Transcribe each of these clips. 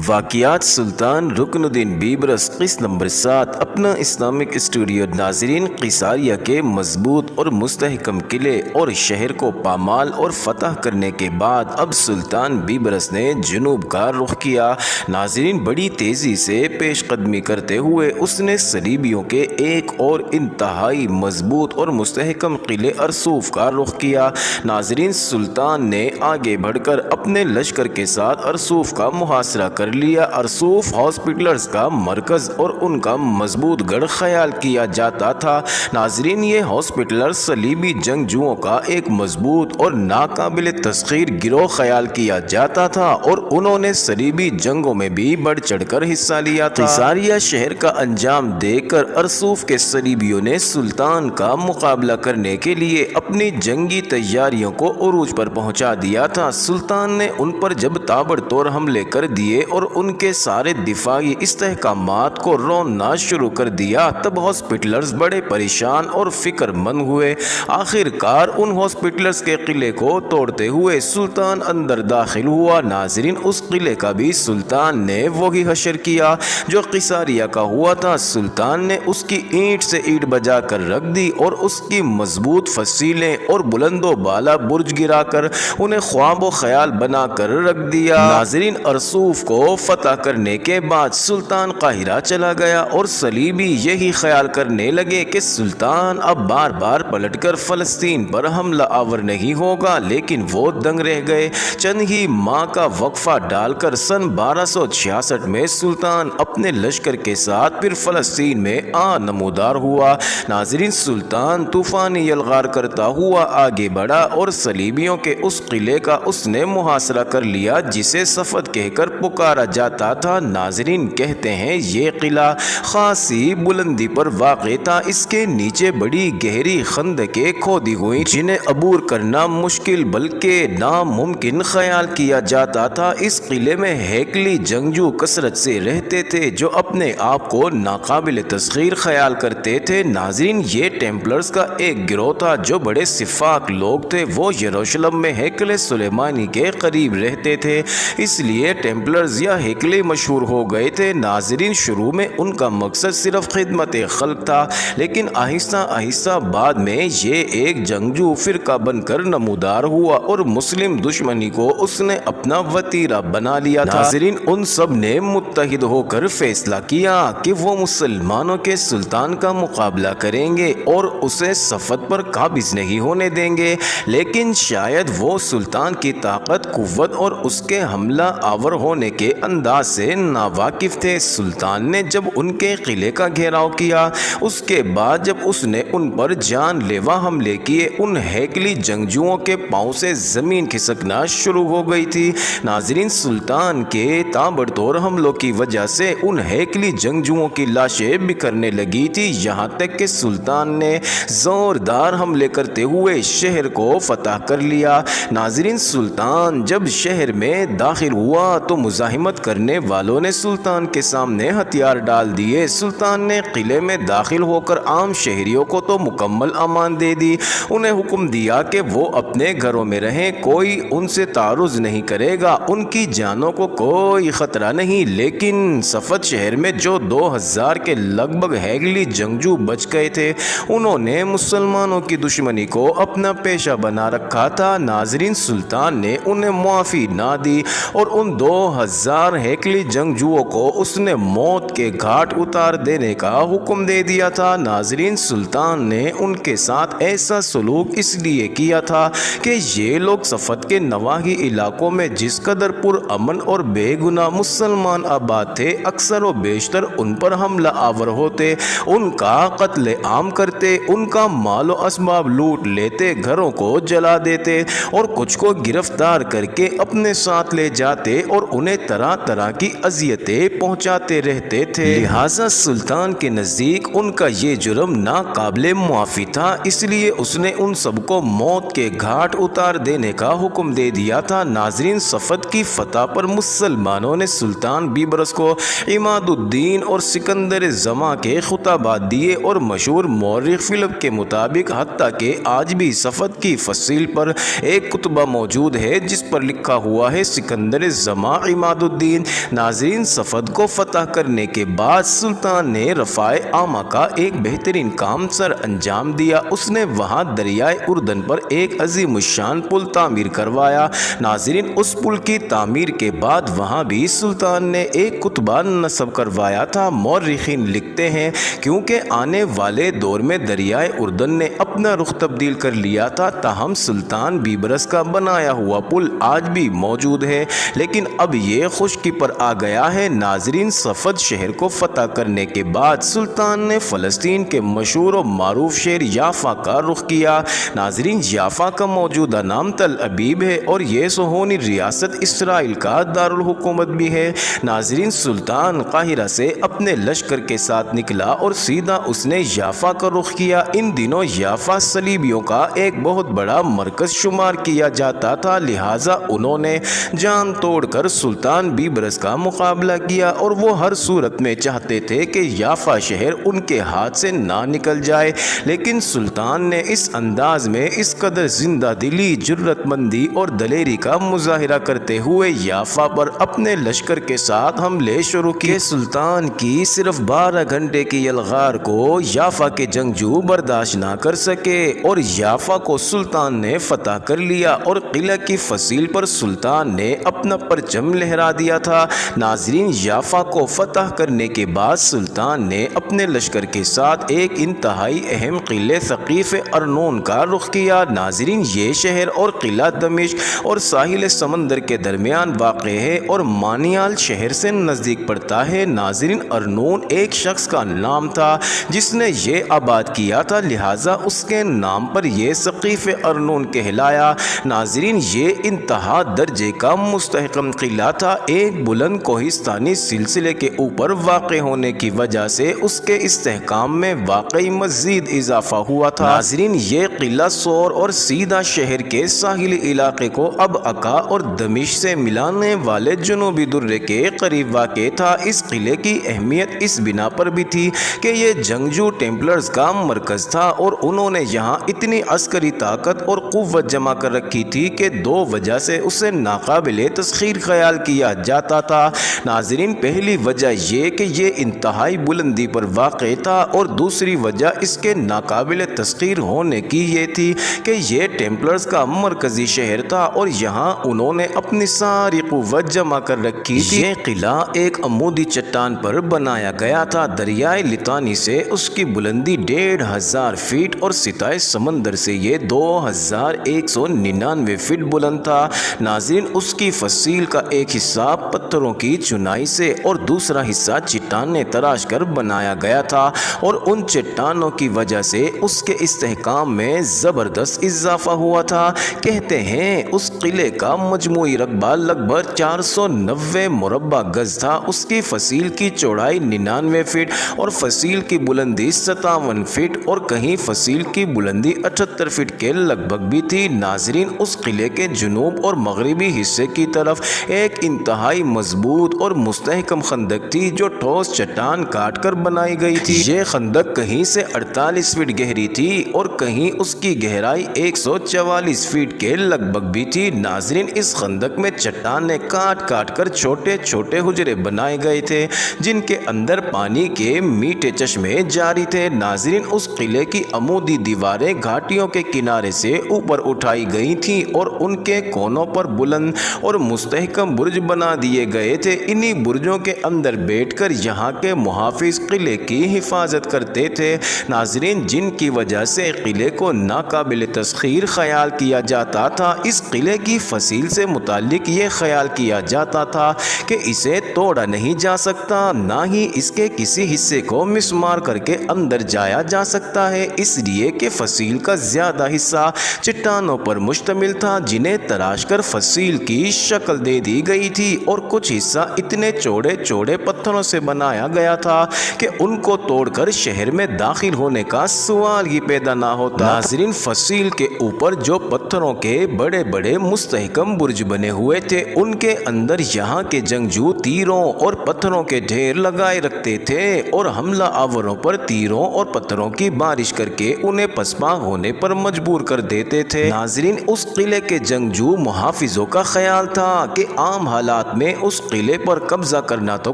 واقعات سلطان رکن الدین بیبرس قسط نمبر 7 اپنا اسلامک اسٹوڈیو۔ ناظرین، قیصاریہ کے مضبوط اور مستحکم قلعے اور شہر کو پامال اور فتح کرنے کے بعد اب سلطان بیبرس نے جنوب کا رخ کیا۔ ناظرین، بڑی تیزی سے پیش قدمی کرتے ہوئے اس نے صلیبیوں کے ایک اور انتہائی مضبوط اور مستحکم قلعے ارسوف کا رخ کیا۔ ناظرین، سلطان نے آگے بڑھ کر اپنے لشکر کے ساتھ ارسوف کا محاصرہ کر لیا۔ ارسوف ہاسپٹلز کا مرکز اور ان کا مضبوط گڑھ خیال کیا جاتا تھا۔ ناظرین، یہ ہاسپٹلز صلیبی جنگجوؤں کا ایک مضبوط اور ناقابل تسخیر گروہ خیال کیا جاتا تھا اور انہوں نے صلیبی جنگوں میں بھی بڑھ چڑھ کر حصہ لیا تھا۔ قیصاریہ شہر کا انجام دیکھ کر ارسوف کے صلیبیوں نے سلطان کا مقابلہ کرنے کے لیے اپنی جنگی تیاریوں کو عروج پر پہنچا دیا تھا۔ سلطان نے ان پر جب تابڑ توڑ حملے کر دیے اور ان کے سارے دفاعی استحکامات کو روننا شروع کر دیا، تب ہاسپٹلرز بڑے پریشان اور فکر مند ہوئے۔ آخر کار ان ہاسپٹلرز کے قلعے کو توڑتے ہوئے سلطان اندر داخل ہوا۔ ناظرین، اس قلعے کا بھی سلطان نے وہی حشر کیا جو قیصاریہ کا ہوا تھا۔ سلطان نے اس کی اینٹ سے اینٹ بجا کر رکھ دی اور اس کی مضبوط فسیلیں اور بلند و بالا برج گرا کر انہیں خواب و خیال بنا کر رکھ دیا۔ ناظرین، ارسوف کو فتح کرنے کے بعد سلطان قاہرہ چلا گیا اور صلیبی یہی خیال کرنے لگے کہ سلطان اب بار بار پلٹ کر فلسطین پر حملہ آور نہیں ہوگا، لیکن وہ دنگ رہ گئے۔ چند ہی ماہ کا وقفہ ڈال کر سن 1266 میں سلطان اپنے لشکر کے ساتھ پھر فلسطین میں نمودار ہوا۔ ناظرین، سلطان طوفانی یلغار کرتا ہوا آگے بڑھا اور صلیبیوں کے اس قلعے کا اس نے محاصرہ کر لیا جسے صفد کہہ کر پکارا جاتا تھا۔ ناظرین، کہتے ہیں یہ قلعہ خاصی بلندی پر واقع تھا۔ اس کے نیچے بڑی گہری خندقیں کھودی ہوئی جنہیں عبور کرنا مشکل بلکہ ناممکن خیال کیا جاتا تھا۔ اس قلعے میں ہیکلی جنگجو کثرت سے رہتے تھے جو اپنے آپ کو ناقابل تسخیر خیال کرتے تھے۔ ناظرین، یہ ٹیمپلرز کا ایک گروہ تھا جو بڑے سفاک لوگ تھے۔ وہ یروشلم میں ہیکل سلیمانی کے قریب رہتے تھے، اس لیے ٹیمپلرز یا ہیکلے مشہور ہو گئے تھے۔ ناظرین، شروع میں ان کا مقصد صرف خدمت خلق تھا، لیکن آہستہ آہستہ بعد میں یہ ایک جنگجو فرقہ بن کر نمودار ہوا اور مسلم دشمنی کو اس نے اپنا وتیرہ بنا لیا تھا۔ ناظرین، ان سب نے متحد ہو کر فیصلہ کیا کہ وہ مسلمانوں کے سلطان کا مقابلہ کریں گے اور اسے صفد پر قابض نہیں ہونے دیں گے، لیکن شاید وہ سلطان کی طاقت، قوت اور اس کے حملہ آور ہونے کے انداز سے ناواقف تھے۔ سلطان نے جب ان کے قلعے کا گھیراؤ کیا، اس کے بعد جب اس نے ان پر جان لیوا حملے کیے، ان ہیکلی جنگجوؤں کے پاؤں سے زمین کھسکنا شروع ہو گئی تھی۔ ناظرین، سلطان کے تابڑ توڑ حملوں کی وجہ سے ان ہیکلی جنگجوؤں کی لاشیں بکھرنے لگی تھی، یہاں تک کہ سلطان نے زوردار حملے کرتے ہوئے شہر کو فتح کر لیا۔ ناظرین، سلطان جب شہر میں داخل ہوا تو مزاحمت کرنے والوں نے سلطان کے سامنے ہتھیار ڈال دیے۔ سلطان نے قلعے میں داخل ہو کر عام شہریوں کو تو مکمل امان دے دی، انہیں حکم دیا کہ وہ اپنے گھروں میں رہیں، کوئی ان سے تعرض نہیں کرے گا، ان کی جانوں کو کوئی خطرہ نہیں۔ لیکن صفد شہر میں جو 2000 کے لگ بھگ ہیکلی جنگجو بچ گئے تھے، انہوں نے مسلمانوں کی دشمنی کو اپنا پیشہ بنا رکھا تھا۔ ناظرین، سلطان نے انہیں معافی نہ دی اور ان 2000 ہیکلی جنگجوؤں کو اس نے موت کے گھاٹ اتار دینے کا حکم دے دیا تھا۔ ناظرین، سلطان نے ان کے ساتھ ایسا سلوک اس لیے کیا تھا کہ یہ لوگ صفد کے نواحی علاقوں میں جس قدر پر امن اور بے گناہ مسلمان آباد تھے، اکثر و بیشتر ان پر حملہ آور ہوتے، ان کا قتل عام کرتے، ان کا مال و اسباب لوٹ لیتے، گھروں کو جلا دیتے اور کچھ کو گرفتار کر کے اپنے ساتھ لے جاتے اور انہیں طرح طرح کی اذیتیں پہنچاتے رہتے تھے۔ لہٰذا سلطان کے نزدیک ان کا یہ جرم ناقابل معافی تھا، اس لیے اس نے ان سب کو موت کے گھاٹ اتار دینے کا حکم دے دیا تھا۔ ناظرین، صفد کی فتح پر مسلمانوں نے سلطان بیبرس کو عماد الدین اور سکندر زماں کے خطابات دیے اور مشہور مورخ فلپ کے مطابق حتیٰ کہ آج بھی صفد کی فصیل پر ایک کتبہ موجود ہے جس پر لکھا ہوا ہے سکندر زماں عماد الدین۔ ناظرین، صفد کو فتح کرنے کے بعد سلطان نے رفع عامہ کا ایک بہترین کام سر انجام دیا۔ اس نے وہاں دریائے اردن پر ایک عظیم الشان پل تعمیر کروایا۔ ناظرین، اس پل کی تعمیر کے بعد وہاں بھی سلطان نے ایک کتبہ نصب کروایا تھا۔ مورخین لکھتے ہیں کیونکہ آنے والے دور میں دریائے اردن نے اپنا رخ تبدیل کر لیا تھا، تاہم سلطان بیبرس کا بنایا ہوا پل آج بھی موجود ہے، لیکن اب یہ خشکی پر آ گیا ہے۔ ناظرین، صفد شہر کو فتح کرنے کے بعد سلطان نے فلسطین کے مشہور و معروف شہر یافا کا رخ کیا۔ ناظرین، یافا کا موجودہ نام تل ابیب ہے اور یہ صہیونی ریاست اسرائیل کا دارالحکومت بھی ہے۔ ناظرین، سلطان قاہرہ سے اپنے لشکر کے ساتھ نکلا اور سیدھا اس نے یافا کا رخ کیا۔ ان دنوں یافا صلیبیوں کا ایک بہت بڑا مرکز شمار کیا جاتا تھا، لہٰذا انہوں نے جان توڑ کر سلطان بیبرس کا مقابلہ کیا اور وہ ہر صورت میں چاہتے تھے کہ یافا شہر ان کے ہاتھ سے نہ نکل جائے، لیکن سلطان نے اس انداز میں اس قدر زندہ دلی، جرأت مندی اور دلیری کا مظاہرہ کرتے ہوئے یافا پر اپنے لشکر کے ساتھ حملے شروع کیے۔ سلطان کی صرف 12 گھنٹے کی یلغار کو یافا کے جنگجو برداشت نہ کر سکے اور یافا کو سلطان نے فتح کر لیا اور قلعہ کی فصیل پر سلطان نے اپنا پرچم لہرا دیا تھا۔ ناظرین، یافا کو فتح کرنے کے بعد سلطان نے اپنے لشکر کے ساتھ ایک انتہائی اہم قلعے ثقیف ارنون کا رخ کیا۔ ناظرین، یہ شہر اور قلعہ دمشق اور ساحل سمندر کے درمیان واقع ہے اور مانیال شہر سے نزدیک پڑتا ہے۔ ناظرین، ارنون ایک شخص کا نام تھا جس نے یہ آباد کیا تھا، لہٰذا اس کے نام پر یہ ثقیف ارنون کہلایا۔ ناظرین، یہ انتہا درجے کا مستحکم قلعہ تھا۔ ایک بلند کوہستانی سلسلے کے اوپر واقع ہونے کی وجہ سے اس کے استحکام میں واقعی مزید اضافہ ہوا تھا۔ ناظرین، یہ قلعہ سور اور سیدھا شہر کے ساحلی علاقے کو اب عکا اور دمشق سے ملانے والے جنوبی درے کے قریب واقع تھا۔ اس قلعے کی اہمیت اس بنا پر بھی تھی کہ یہ جنگجو ٹیمپلرز کا مرکز تھا اور انہوں نے یہاں اتنی عسکری طاقت اور قوت جمع کر رکھی تھی کہ دو وجہ سے اسے ناقابل تسخیر خیال کیا جاتا تھا۔ ناظرین، پہلی وجہ یہ کہ یہ انتہائی بلندی پر واقع تھا اور دوسری وجہ اس کے ناقابل تسخیر ہونے کی یہ تھی کہ یہ ٹیمپلرز کا مرکزی شہر تھا اور یہاں انہوں نے اپنی ساری قوت جمع کر رکھی تھی۔ یہ قلعہ ایک عمودی چٹان پر بنایا گیا تھا۔ دریائے لتانی سے اس کی بلندی 1500 فیٹ اور سطح سمندر سے یہ 2199 فٹ بلند تھا۔ ناظرین، اس کی فصیل کا ایک حصہ پتھروں کی چنائی سے اور دوسرا حصہ چٹانیں تراش کر بنایا گیا تھا اور ان چٹانوں کی وجہ سے اس کے استحکام میں زبردست اضافہ ہوا تھا۔ کہتے ہیں اس قلعے کا مجموعی رقبہ لگ بھگ 490 مربع گز تھا۔ اس کی فصیل کی چوڑائی 99 فٹ اور فصیل کی بلندی 57 فٹ اور کہیں فصیل کی بلندی 78 فٹ کے لگ بھگ بھی تھی۔ ناظرین، اس قلعے کے جنوب اور مغربی حصے کی طرف ایک انتہائی مضبوط اور مستحکم خندق تھی جو ٹھوس چٹان کاٹ کر بنائی گئی تھی۔ یہ خندق کہیں سے 48 فٹ گہری تھی اور کہیں اس کی گہرائی 144 فٹ کے لگ بھگ بھی تھی۔ ناظرین، اس خندق میں چٹانیں کاٹ کاٹ کر چھوٹے چھوٹے حجرے بنائے گئے تھے جن کے اندر پانی کے میٹھے چشمے جاری تھے۔ ناظرین، اس قلعے کی عمودی دیواریں گھاٹیوں کے کنارے سے اوپر اٹھائی گئی تھیں اور ان کے کونوں پر بلند اور مستحکم برج بنا دیے گئے تھے۔ انہی برجوں کے اندر بیٹھ کر یہاں کے محافظ قلعے کی حفاظت کرتے تھے۔ ناظرین، جن کی وجہ سے قلعے کو ناقابل تسخیر خیال کیا جاتا تھا۔ اس قلعے کی فصیل سے متعلق یہ خیال کیا جاتا تھا کہ اسے توڑا نہیں جا سکتا، نہ ہی اس کے کسی حصے کو مسمار کر کے اندر جایا جا سکتا ہے، اس لیے کہ فصیل کا زیادہ حصہ چٹانوں پر مشتمل تھا جنہیں تراش کر فصیل کی شکل دے دی گئی تھی اور کچھ حصہ اتنے چوڑے چوڑے پتھروں سے بنایا گیا تھا کہ ان کو توڑ کر شہر میں داخل ہونے کا سوال ہی پیدا نہ ہوتا۔ ناظرین، فصیل کے اوپر جو پتھروں کے بڑے بڑے مستحکم برج بنے ہوئے تھے ان کے اندر یہاں کے جنگجو تیروں اور پتھروں کے ڈھیر لگائے رکھتے تھے اور حملہ آوروں پر تیروں اور پتھروں کی بارش کر کے انہیں پسپا ہونے پر مجبور کر دیتے تھے۔ ناظرین، اس قلعے کے جنگجو محافظوں کا خیال تھا کہ عام حالات میں اس قلعے پر قبضہ کرنا تو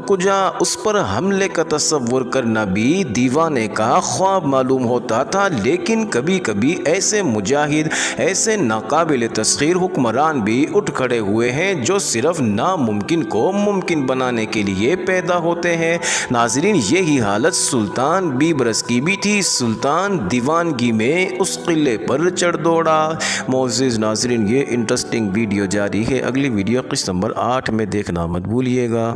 کجا، اس پر حملے کا تصور کرنا بھی دیوانے کا خواب معلوم ہوتا تھا۔ لیکن کبھی کبھی ایسے مجاہد، ایسے ناقابل تسخیر حکمران بھی اٹھ کھڑے ہوئے ہیں جو صرف ناممکن کو ممکن بنانے کے لیے پیدا ہوتے ہیں۔ ناظرین، یہی حالت سلطان بیبرس کی بھی تھی۔ سلطان دیوانگی میں اس قلعے پر چڑھ دوڑا۔ معزز ناظرین، یہ انٹرسٹنگ ویڈیو جاری ہے، اگلی ویڈیو قسط نمبر 8 میں دیکھنا مت بھولیے گا۔